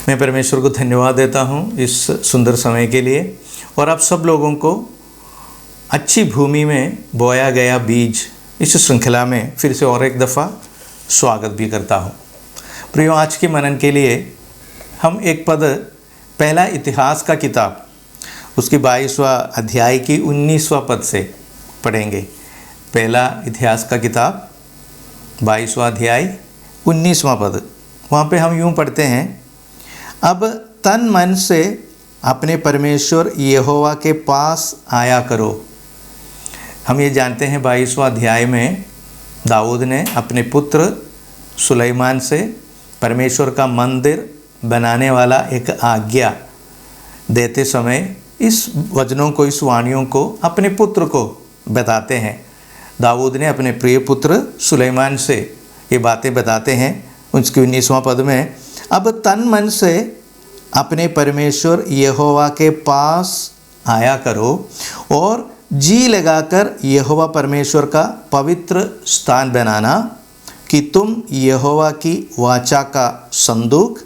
मैं परमेश्वर को धन्यवाद देता हूँ इस सुंदर समय के लिए और आप सब लोगों को अच्छी भूमि में बोया गया बीज इस श्रृंखला में फिर से और एक दफ़ा स्वागत भी करता हूँ। प्रियो, आज के मनन के लिए हम एक पद पहला इतिहास का किताब उसकी 22वां अध्याय की 19वां पद से पढ़ेंगे। पहला इतिहास का किताब 22वां अध्याय 19वां पद, वहाँ पे हम यूँ पढ़ते हैं, अब तन मन से अपने परमेश्वर यहोवा के पास आया करो। हम ये जानते हैं 22वां अध्याय में दाऊद ने अपने पुत्र सुलेमान से परमेश्वर का मंदिर बनाने वाला एक आज्ञा देते समय इस वचनों को, इस वाणियों को अपने पुत्र को बताते हैं। दाऊद ने अपने प्रिय पुत्र सुलेमान से ये बातें बताते हैं। उसके 19वां पद में, अब तन मन से अपने परमेश्वर यहोवा के पास आया करो और जी लगाकर यहोवा परमेश्वर का पवित्र स्थान बनाना कि तुम यहोवा की वाचा का संदूक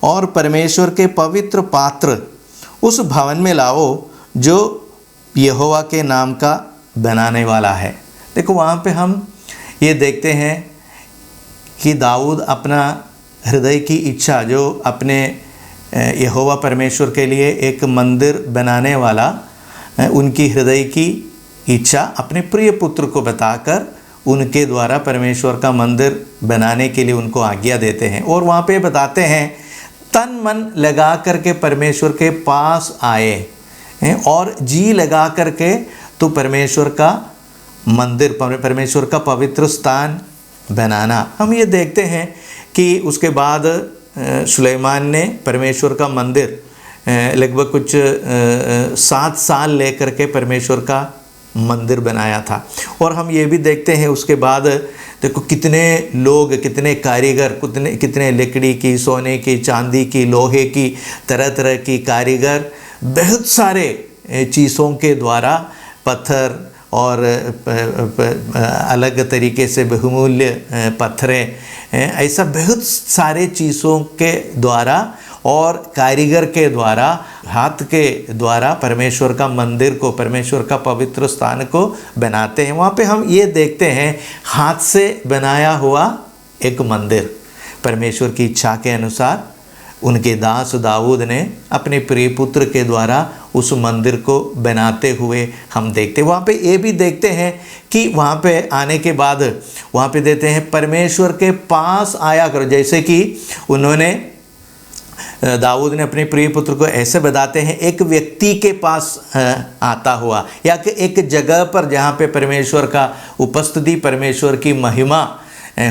और परमेश्वर के पवित्र पात्र उस भवन में लाओ जो यहोवा के नाम का बनाने वाला है। देखो, वहाँ पे हम ये देखते हैं कि दाऊद अपना हृदय की इच्छा, जो अपने यहोवा परमेश्वर के लिए एक मंदिर बनाने वाला उनकी हृदय की इच्छा अपने प्रिय पुत्र को बताकर उनके द्वारा परमेश्वर का मंदिर बनाने के लिए उनको आज्ञा देते हैं। और वहाँ पे बताते हैं, तन मन लगा करके परमेश्वर के पास आए और जी लगा करके तो परमेश्वर का मंदिर, परमेश्वर का पवित्र स्थान बनाना। हम ये देखते हैं कि उसके बाद सुलेमान ने परमेश्वर का मंदिर लगभग कुछ 7 साल लेकर के परमेश्वर का मंदिर बनाया था। और हम ये भी देखते हैं उसके बाद देखो कितने लोग, कितने कारीगर, कितने लकड़ी की, सोने की, चांदी की, लोहे की, तरह तरह की कारीगर बहुत सारे चीज़ों के द्वारा, पत्थर और अलग तरीके से बहुमूल्य पत्थरें, ऐसा बहुत सारे चीज़ों के द्वारा और कारीगर के द्वारा, हाथ के द्वारा परमेश्वर का मंदिर को, परमेश्वर का पवित्र स्थान को बनाते हैं। वहाँ पे हम ये देखते हैं, हाथ से बनाया हुआ एक मंदिर परमेश्वर की इच्छा के अनुसार उनके दास दाऊद ने अपने प्रिय पुत्र के द्वारा उस मंदिर को बनाते हुए हम देखते हैं। वहाँ पे ये भी देखते हैं कि वहाँ पे आने के बाद वहाँ पे देते हैं, परमेश्वर के पास आया करो। जैसे कि उन्होंने, दाऊद ने अपने प्रिय पुत्र को ऐसे बताते हैं, एक व्यक्ति के पास आता हुआ या कि एक जगह पर जहाँ पे परमेश्वर का उपस्थिति, परमेश्वर की महिमा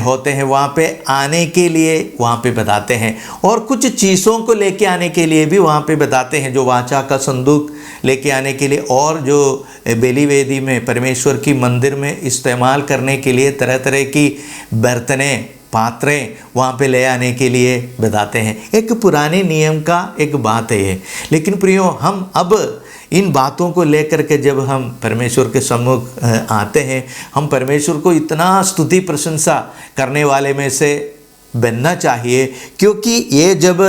होते हैं, वहाँ पे आने के लिए वहाँ पे बताते हैं। और कुछ चीज़ों को लेके आने के लिए भी वहाँ पे बताते हैं, जो वाचा का संदूक लेके आने के लिए, और जो बेली वेदी में परमेश्वर की मंदिर में इस्तेमाल करने के लिए तरह तरह की बर्तनें, पात्रें वहाँ पे ले आने के लिए बताते हैं। एक पुराने नियम का एक बात है ये। लेकिन प्रियो, हम अब इन बातों को लेकर के जब हम परमेश्वर के सम्मुख आते हैं, हम परमेश्वर को इतना स्तुति प्रशंसा करने वाले में से बनना चाहिए, क्योंकि ये जब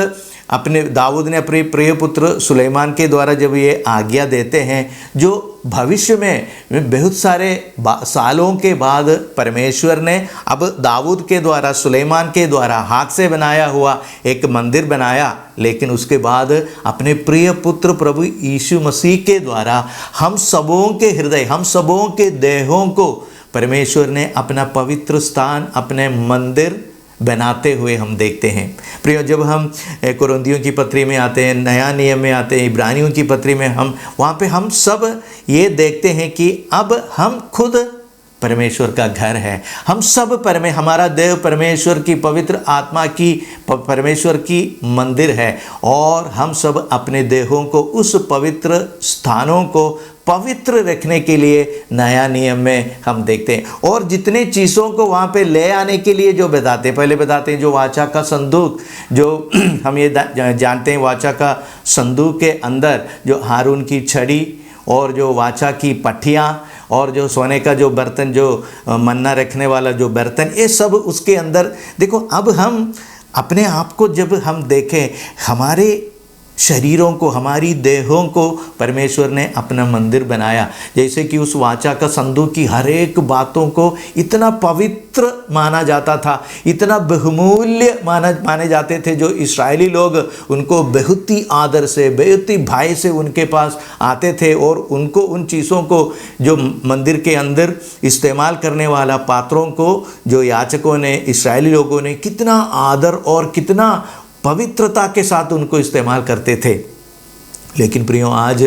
अपने दाऊद ने अपने प्रिय पुत्र सुलेमान के द्वारा जब ये आज्ञा देते हैं, जो भविष्य में बहुत सारे सालों के बाद परमेश्वर ने अब दाऊद के द्वारा, सुलेमान के द्वारा हाथ से बनाया हुआ एक मंदिर बनाया, लेकिन उसके बाद अपने प्रिय पुत्र प्रभु यीशु मसीह के द्वारा हम सबों के हृदय, हम सबों के देहों को परमेश्वर ने अपना पवित्र स्थान, अपने मंदिर बनाते हुए हम देखते हैं। प्रियो, जब हम कुरिन्थियों की पत्री में आते हैं, नया नियम में आते हैं, इब्रानियों की पत्री में, हम वहाँ पे हम सब ये देखते हैं कि अब हम खुद परमेश्वर का घर है। हम सब हमारा देव परमेश्वर की पवित्र आत्मा की, परमेश्वर की मंदिर है, और हम सब अपने देहों को, उस पवित्र स्थानों को पवित्र रखने के लिए नया नियम में हम देखते हैं। और जितने चीज़ों को वहाँ पे ले आने के लिए जो बताते हैं, पहले बताते हैं जो वाचा का संदूक, जो हम ये जानते हैं वाचा का संदूक के अंदर जो हारून की छड़ी और जो वाचा की पट्टियाँ और जो सोने का जो बर्तन, जो मन्ना रखने वाला जो बर्तन, ये सब उसके अंदर। देखो, अब हम अपने आप को जब हम देखें, हमारे शरीरों को, हमारी देहों को परमेश्वर ने अपना मंदिर बनाया। जैसे कि उस वाचा का संदूक की हर एक बातों को इतना पवित्र माना जाता था, इतना बहुमूल्य माने जाते थे। जो इस्राएली लोग उनको बहुत ही आदर से, बहुत ही भय से उनके पास आते थे और उनको उन चीज़ों को, जो मंदिर के अंदर इस्तेमाल करने वाला पात्रों को, जो याचकों ने, इस्राएली लोगों ने कितना आदर और कितना पवित्रता के साथ उनको इस्तेमाल करते थे। लेकिन प्रियो, आज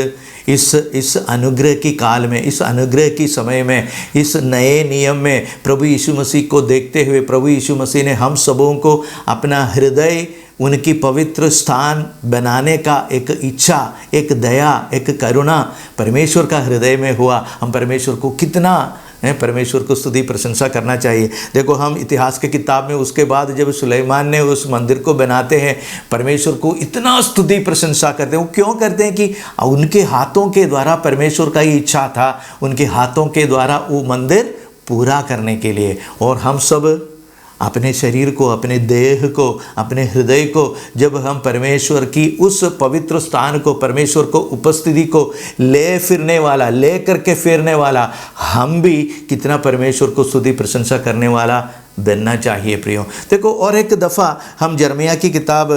इस अनुग्रह की काल में, इस अनुग्रह की समय में, इस नए नियम में प्रभु यीशु मसीह को देखते हुए प्रभु यीशु मसीह ने हम सबों को अपना हृदय उनकी पवित्र स्थान बनाने का एक इच्छा, एक दया, एक करुणा परमेश्वर का हृदय में हुआ। हम परमेश्वर को कितना परमेश्वर को स्तुति प्रशंसा करना चाहिए। देखो, हम इतिहास के किताब में उसके बाद जब सुलेमान ने उस मंदिर को बनाते हैं, परमेश्वर को इतना स्तुति प्रशंसा करते हैं। वो क्यों करते हैं कि उनके हाथों के द्वारा, परमेश्वर का ही इच्छा था उनके हाथों के द्वारा वो मंदिर पूरा करने के लिए। और हम सब अपने शरीर को, अपने देह को, अपने हृदय को जब हम परमेश्वर की उस पवित्र स्थान को, परमेश्वर को उपस्थिति को ले करके फिरने वाला, हम भी कितना परमेश्वर को स्तुति प्रशंसा करने वाला बनना चाहिए प्रियो। देखो, और एक दफ़ा हम यिर्मयाह की किताब,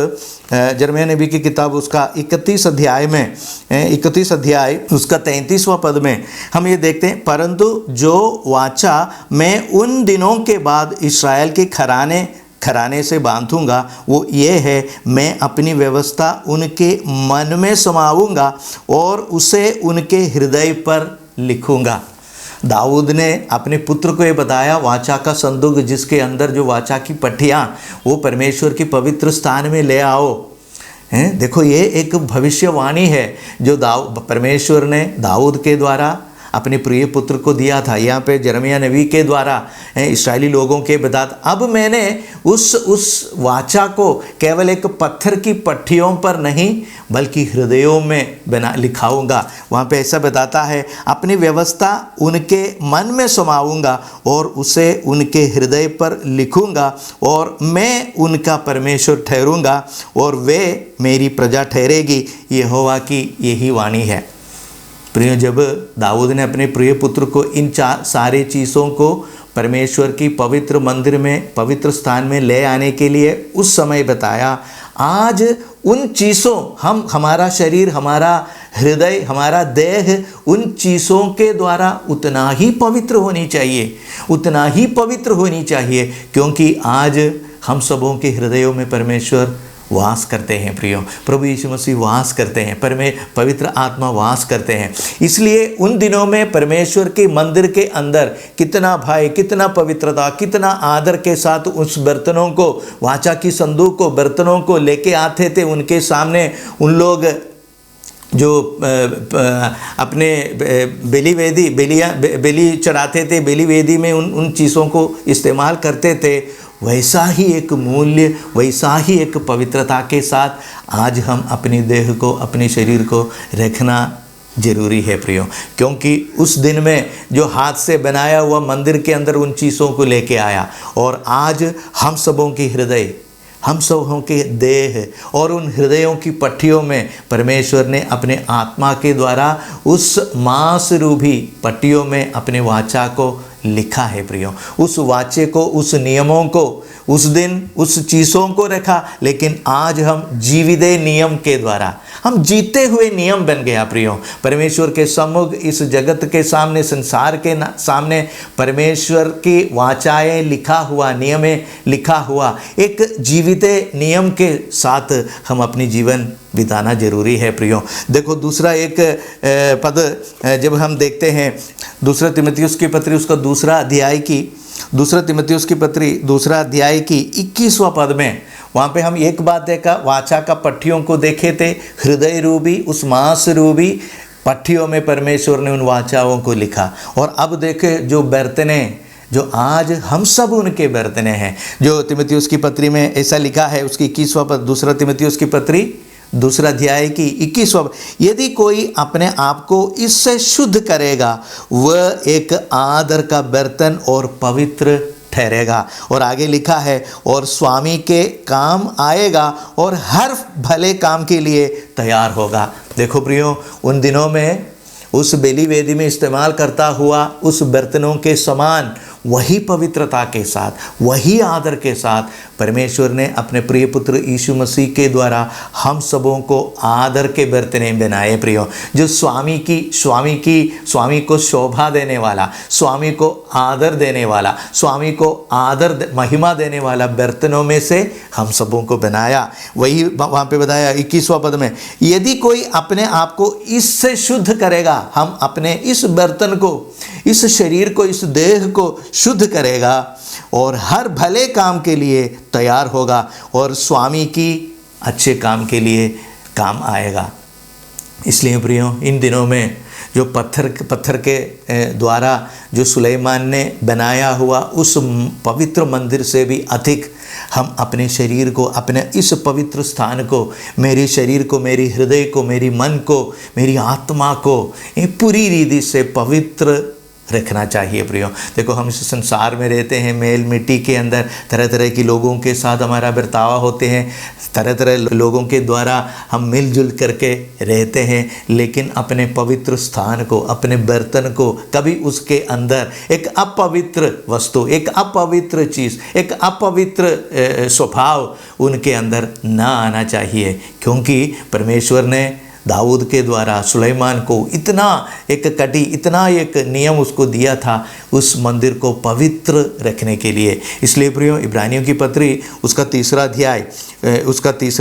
यिर्मयाह नबी की किताब, उसका 31 अध्याय में, 31 अध्याय उसका 33वां पद में हम ये देखते हैं, परंतु जो वाचा मैं उन दिनों के बाद इस्राएल के घराने से बांधूंगा वो ये है, मैं अपनी व्यवस्था उनके मन में समाऊंगा और उसे उनके हृदय पर लिखूंगा। दाऊद ने अपने पुत्र को ये बताया, वाचा का संदूक जिसके अंदर जो वाचा की पट्टियाँ, वो परमेश्वर की पवित्र स्थान में ले आओ। हैं, देखो, ये एक भविष्यवाणी है जो परमेश्वर ने दाऊद के द्वारा अपने प्रिय पुत्र को दिया था। यहाँ पे यिर्मयाह नबी के द्वारा इस्राएली लोगों के बतात, अब मैंने उस वाचा को केवल एक पत्थर की पट्टियों पर नहीं बल्कि हृदयों में लिखाऊंगा। वहाँ पे ऐसा बताता है, अपनी व्यवस्था उनके मन में समाऊंगा और उसे उनके हृदय पर लिखूंगा और मैं उनका परमेश्वर ठहरूंगा और वे मेरी प्रजा ठहरेगी। यहोवा की यही वाणी है। प्रिय, जब दाऊद ने अपने प्रिय पुत्र को इन सारे चीज़ों को परमेश्वर की पवित्र मंदिर में, पवित्र स्थान में ले आने के लिए उस समय बताया, आज उन चीज़ों, हमारा शरीर, हमारा हृदय, हमारा देह उन चीज़ों के द्वारा उतना ही पवित्र होनी चाहिए, उतना ही पवित्र होनी चाहिए, क्योंकि आज हम सबों के हृदयों में परमेश्वर वास करते हैं प्रियो। प्रभु यीशु मसीह वास करते हैं, पवित्र आत्मा वास करते हैं। इसलिए उन दिनों में परमेश्वर के मंदिर के अंदर कितना भय, कितना पवित्रता, कितना आदर के साथ उस बर्तनों को, वाचा की संदूक को, बर्तनों को लेके आते थे। उनके सामने उन लोग जो अपने बलि चढ़ाते थे, बलि वेदी में उन चीज़ों को इस्तेमाल करते थे। वैसा ही एक मूल्य, वैसा ही एक पवित्रता के साथ आज हम अपने देह को, अपने शरीर को रखना जरूरी है प्रियो, क्योंकि उस दिन में जो हाथ से बनाया हुआ मंदिर के अंदर उन चीज़ों को लेके आया, और आज हम सबों के हृदय, हम सबों के देह और उन हृदयों की पट्टियों में परमेश्वर ने अपने आत्मा के द्वारा उस मांस रूपी पट्टियों में अपने वाचा को लिखा है प्रियो। उस वाचे को, उस नियमों को, उस दिन उस चीज़ों को रखा, लेकिन आज हम जीविदे नियम के द्वारा, हम जीते हुए नियम बन गया प्रियो। परमेश्वर के सम्मुख, इस जगत के सामने, संसार के सामने परमेश्वर की वाचाएं लिखा हुआ, नियमें लिखा हुआ एक जीविते नियम के साथ हम अपनी जीवन बिताना जरूरी है प्रियो। देखो, दूसरा एक पद जब हम देखते हैं दूसरा तीमुथियुस की पत्री, उसका दूसरा अध्याय की 21वां पद में, वहाँ पे हम एक बात देखा, वाचा का पट्टियों को देखे थे, हृदय रूपी, उस मांस रूपी पट्टियों में परमेश्वर ने उन वाचाओं को लिखा। और अब देखे जो बर्तने, जो आज हम सब उनके बर्तने हैं, जो तीमुथियुस की पत्री में ऐसा लिखा है, उसकी 21वां पद, दूसरा तीमुथियुस की पत्री दूसरा अध्याय की 21वां, यदि कोई अपने आप को इससे शुद्ध करेगा, वह एक आदर का बर्तन और पवित्र ठहरेगा। और आगे लिखा है, और स्वामी के काम आएगा और हर भले काम के लिए तैयार होगा। देखो प्रियो, उन दिनों में उस बेली वेदी में इस्तेमाल करता हुआ उस बर्तनों के समान वही पवित्रता के साथ, वही आदर के साथ परमेश्वर ने अपने प्रिय पुत्र यीशु मसीह के द्वारा हम सबों को आदर के बर्तने बनाए प्रियो, जो स्वामी को शोभा देने वाला, स्वामी को आदर देने वाला, स्वामी को महिमा देने वाला बर्तनों में से हम सबों को बनाया। वही वहाँ पे बताया 21वां पद में, यदि कोई अपने आप को इससे शुद्ध करेगा, हम अपने इस बर्तन को, इस शरीर को, इस देह को शुद्ध करेगा और हर भले काम के लिए तैयार होगा और स्वामी की अच्छे काम के लिए काम आएगा। इसलिए प्रियो, इन दिनों में जो पत्थर के द्वारा जो सुलेमान ने बनाया हुआ उस पवित्र मंदिर से भी अधिक हम अपने शरीर को, अपने इस पवित्र स्थान को, मेरे शरीर को, मेरे हृदय को, मेरी मन को, मेरी आत्मा को पूरी रीति से पवित्र रखना चाहिए प्रियो। देखो, हम इस संसार में रहते हैं, मेल मिट्टी के अंदर तरह तरह के लोगों के साथ हमारा बर्ताव होते हैं, तरह तरह लोगों के द्वारा हम मिलजुल करके रहते हैं, लेकिन अपने पवित्र स्थान को, अपने बर्तन को कभी उसके अंदर एक अपवित्र वस्तु, एक अपवित्र चीज़, एक अपवित्र स्वभाव उनके अंदर ना आना चाहिए, क्योंकि परमेश्वर ने दाऊद के द्वारा सुलेमान को इतना एक नियम उसको दिया था उस मंदिर को पवित्र रखने के लिए। इसलिए प्रियो, इब्रानियों की पत्री उसका तीसरा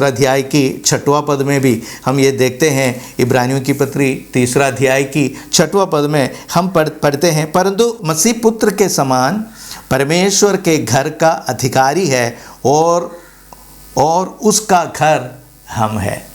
अध्याय की 6वां पद में भी हम ये देखते हैं। इब्रानियों की पत्री 3 अध्याय की 6वां पद में हम पढ़ते हैं, परंतु मसीह पुत्र के समान परमेश्वर के घर का अधिकारी है और उसका घर हम है।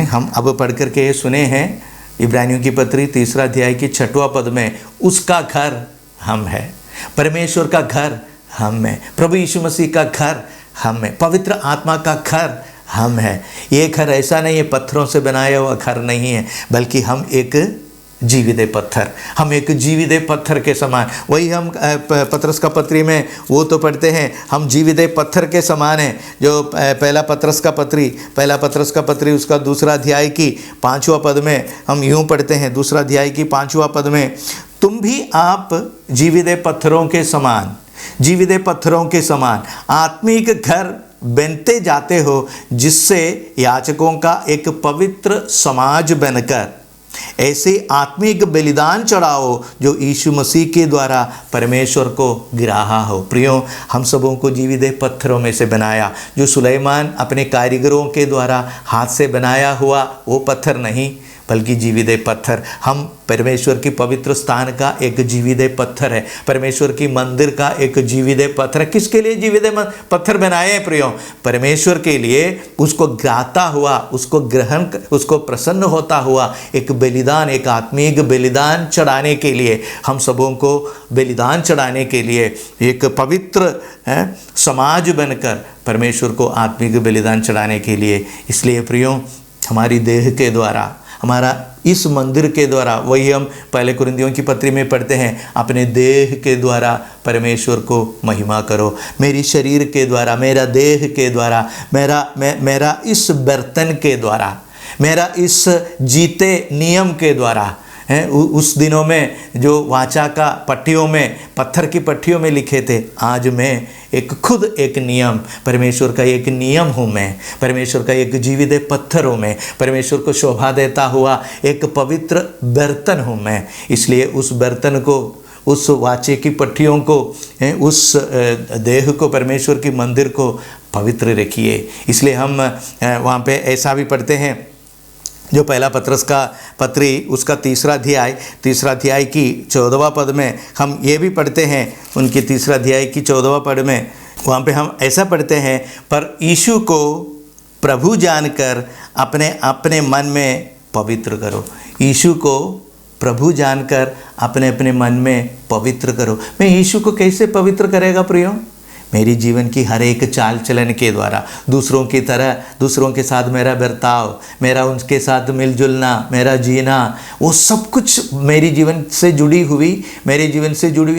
हम अब पढ़ करके सुने हैं इब्रानियों की पत्री 3 अध्याय की 6वां पद में, उसका घर हम है, परमेश्वर का घर हम है, प्रभु यीशु मसीह का घर हम है, पवित्र आत्मा का घर हम है। ये घर ऐसा नहीं है, पत्थरों से बनाया हुआ घर नहीं है, बल्कि हम एक जीवित पत्थर, हम एक जीवित पत्थर के समान, वही हम पत्रस का पत्री में वो तो पढ़ते हैं, हम जीवित पत्थर के समान हैं। जो पहला पत्रस का पत्री उसका 2 अध्याय की 5वां पद में हम यूँ पढ़ते हैं, 2 अध्याय की 5वां पद में, तुम भी आप जीवित पत्थरों के समान आत्मिक घर बनते जाते हो, जिससे याचकों का एक पवित्र समाज बनकर ऐसे आत्मिक बलिदान चढ़ाओ जो यीशु मसीह के द्वारा परमेश्वर को गिराहा हो। प्रियो, हम सबों को जीवित पत्थरों में से बनाया, जो सुलेमान अपने कारीगरों के द्वारा हाथ से बनाया हुआ वो पत्थर नहीं, बल्कि जीवित पत्थर। हम परमेश्वर की पवित्र स्थान का एक जीवित पत्थर है, परमेश्वर की मंदिर का एक जीवित पत्थर। किसके लिए जीवित पत्थर बनाए हैं प्रियो? परमेश्वर के लिए, उसको ग्राता हुआ, उसको प्रसन्न होता हुआ एक बलिदान, एक आत्मिक बलिदान चढ़ाने के लिए, हम सबों को बलिदान चढ़ाने के लिए एक पवित्र समाज बनकर परमेश्वर को आत्मिक बलिदान चढ़ाने के लिए। इसलिए प्रियो, हमारी देह के द्वारा, हमारा इस मंदिर के द्वारा, वही हम पहले कुरिन्थियों की पत्री में पढ़ते हैं, अपने देह के द्वारा परमेश्वर को महिमा करो। मेरी शरीर के द्वारा, मेरा देह के द्वारा, मेरा इस बर्तन के द्वारा, मेरा इस जीते नियम के द्वारा, उस दिनों में जो वाचा का पट्टियों में, पत्थर की पट्टियों में लिखे थे, आज मैं खुद एक नियम, परमेश्वर का एक नियम हूँ मैं, परमेश्वर का एक जीवित पत्थर हूँ मैं, परमेश्वर को शोभा देता हुआ एक पवित्र बर्तन हूँ मैं। इसलिए उस बर्तन को, उस वाचे की पट्टियों को, उस देह को, परमेश्वर की मंदिर को पवित्र रखिए। इसलिए हम वहाँ पे ऐसा भी पढ़ते हैं, जो पहला पत्रस का पत्री उसका 3 अध्याय की 14वां पद में हम ये भी पढ़ते हैं, उनके 3 अध्याय की 14वां पद में वहाँ पे हम ऐसा पढ़ते हैं, पर यीशु को प्रभु जानकर अपने मन में पवित्र करो। यीशु को प्रभु जानकर अपने मन में पवित्र करो। मैं यीशु को कैसे पवित्र करेगा प्रियो? मेरी जीवन की हर एक चाल चलन के द्वारा, दूसरों की तरह, दूसरों के साथ मेरा बर्ताव, मेरा उनके साथ मिलजुलना, मेरा जीना, वो सब कुछ मेरे जीवन से जुड़ी हुई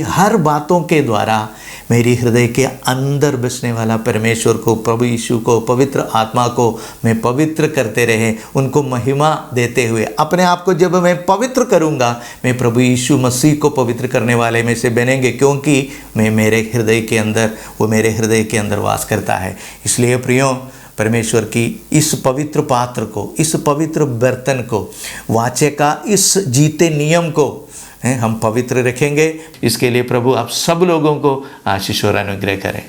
हर बातों के द्वारा मेरी हृदय के अंदर बसने वाला परमेश्वर को, प्रभु यीशु को, पवित्र आत्मा को मैं पवित्र करते रहे, उनको महिमा देते हुए अपने आप को जब मैं पवित्र करूँगा, मैं प्रभु यीशु मसीह को पवित्र करने वाले में से बनेंगे, क्योंकि मैं मेरे हृदय के अंदर, वो मेरे हृदय के अंदर वास करता है। इसलिए प्रियो, परमेश्वर की इस पवित्र पात्र को, इस पवित्र बर्तन को, वाचे का इस जीते नियम को हम पवित्र रखेंगे। इसके लिए प्रभु आप सब लोगों को आशीष और अनुग्रह करें।